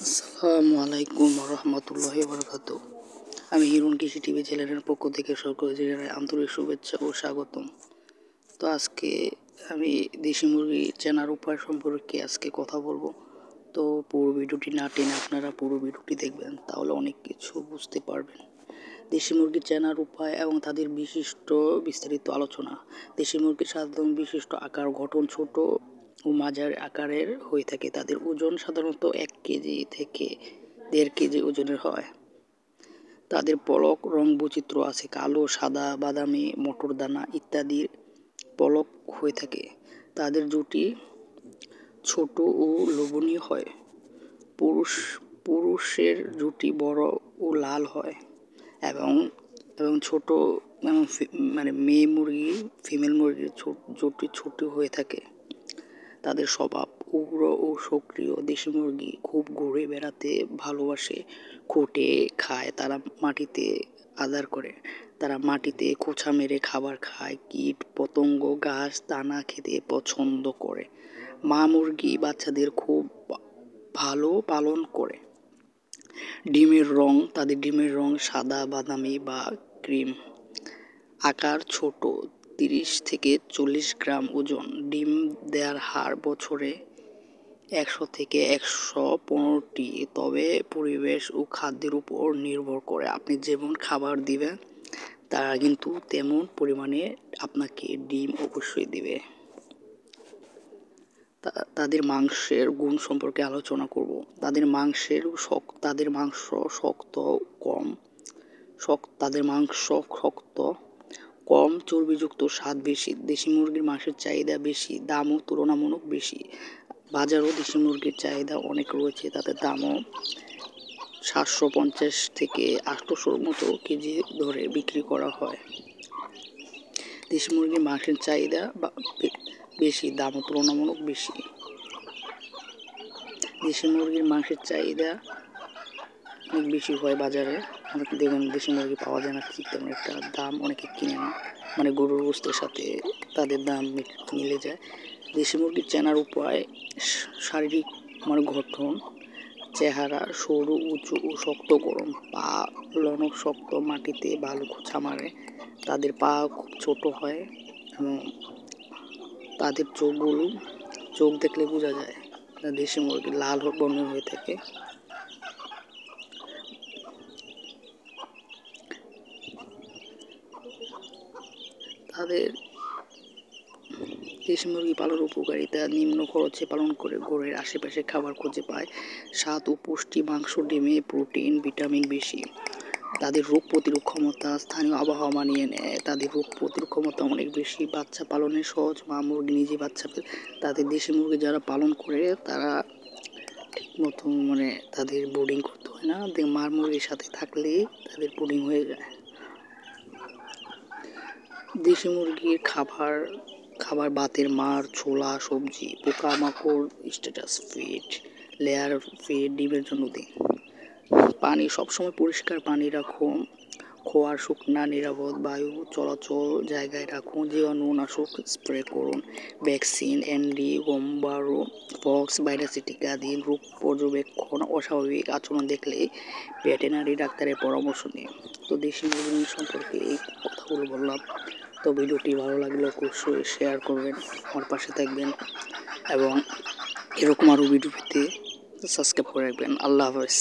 আসসালামু আলাইকুম রহমতুল্লাহি বারাকাতু। আমি হিরুন কৃষি টিভি চ্যানেলের পক্ষ থেকে সকলকে জানাই আন্তরিক শুভেচ্ছা ও স্বাগতম। তো আজকে আমি দেশি মুরগি চেনার উপায় সম্পর্কে কথা বলবো। তো পুরো ভিডিওটি না টেনে আপনারা পুরো ভিডিওটি দেখবেন, তাহলে অনেক কিছু বুঝতে পারবেন। দেশি মুরগি চেনার উপায় এবং তাদের বিস্তারিত আলোচনা। দেশি মুরগির সাধারণ বিশিষ্ট আকার গঠন ছোট ও মাঝারি আকারের হয়ে থাকে। তাদের ওজন সাধারণত 1 কেজি থেকে 1.5 কেজি ওজনের হয়। তাদের পলক রং বৈচিত্র্য আছে, কালো, সাদা, বাদামি, মটর দানা ইত্যাদির পলক হয়ে থাকে। তাদের জুটি ছোট ও লোভনীয় হয়। পুরুষের জুটি বড় ও লাল হয় এবং ছোট মেয়ে মুরগি ফিমেল মুরগির জুটি ছোট হয়ে থাকে। তাদের স্বভাব উগ্র ও সক্রিয়। দেশি মুরগি খুব ঘুরে বেড়াতে ভালোবাসে, খোঁটে খায়, তারা মাটিতে আদার করে, তারা মাটিতে খোঁচা মেরে খাবার খায়, কীট পতঙ্গ ঘাস দানা খেতে পছন্দ করে। মা মুরগি বাচ্চাদের খুব ভালো পালন করে। তাদের ডিমের রং সাদা, বাদামি বা ক্রিম। আকার ছোট, 30 থেকে 40 গ্রাম ওজন। ডিম দেওয়ার হার বছরে 100 থেকে 115টি, তবে পরিবেশ ও খাদ্যের উপর নির্ভর করে। আপনি যেমন খাবার দিবেন তারা কিন্তু তেমন পরিমাণে আপনাকে ডিম অবশ্যই দিবে। তাদের মাংসের গুণ সম্পর্কে আলোচনা করব। তাদের মাংস শক্ত, কম চর্বিযুক্ত, স্বাদ বেশি। দেশি মুরগির মাংসের চাহিদা বেশি, দামও তুলনামূলক বেশি। বাজারও দেশি মুরগির চাহিদা অনেক রয়েছে, তাদের দামও 750 থেকে 800 মতো কেজি ধরে বিক্রি করা হয়। দেশি মুরগির মাংসের চাহিদা বেশি, দামও তুলনামূলক বেশি। দেশি মুরগির মাংসের চাহিদা অনেক বেশি হয় বাজারে। অনেক দেখবেন দেশি মুরগি পাওয়া যায় না ঠিক তেমন একটা, দাম অনেকে কিনে না, গরুর গোশতের সাথে তাদের দাম মিলে যায়। দেশি মুরগির চেনার উপায় শারীরিক গঠন, চেহারা সরু, উঁচু ও শক্ত গরম, পা লনক শক্ত, মাটিতে ভালো খোঁচা মারে, তাদের পা খুব ছোট হয় এবং তাদের চোখ দেখলে বোঝা যায় দেশি মুরগি লাল বর্ণের হয়ে থাকে। তাদের দেশি মুরগি পালনের উপকারিতা নিম্ন খরচে পালন করে, ঘরের আশেপাশে খাবার খুঁজে পায়, স্বাদ ও পুষ্টি, মাংস ডিমে প্রোটিন ভিটামিন বেশি। তাদের রোগ প্রতিরোধ ক্ষমতা স্থানীয় আবহাওয়া মানিয়ে নেয়, তাদের রোগ প্রতিরোধ ক্ষমতা অনেক বেশি। বাচ্চা পালনের সহজ, মা মুরগি নিজে বাচ্চা তাদের দেশি মুরগি যারা পালন করে তারা ঠিক মতো তাদের বোর্ডিং করতে হয় না, মা মুরগির সাথে থাকলেই তাদের বোর্ডিং হয়ে যায়। দেশি মুরগির খাবার বাতের মার, ছোলা, সবজি, পোকামাকড়, স্ট্যাটাস ফিড, লেয়ার ফিড, ডিমের জন্য দিন। পানি সবসময় পরিষ্কার পানি রাখুন, খোয়ার শুকনা নিরাপদ বায়ু চলাচল জায়গায় রাখুন, জীবাণুনাশক স্প্রে করুন, ভ্যাকসিন অ্যান্টি গম্বারো পক্স ভাইরাস টিকা দিন। রোগ পর্যবেক্ষণ, অস্বাভাবিক আচরণ দেখলে ভেটেরিনারি ডাক্তারের পরামর্শ নিন। তো দেশি মুরগি সম্পর্কে এই কথাগুলো বললাম। তো ভিডিওটি ভালো লাগলে অবশ্যই শেয়ার করবেন, আমার পাশে থাকবেন এবং এরকম আরও ভিডিও পেতে সাবস্ক্রাইব করে রাখবেন। আল্লাহ হাফেজ।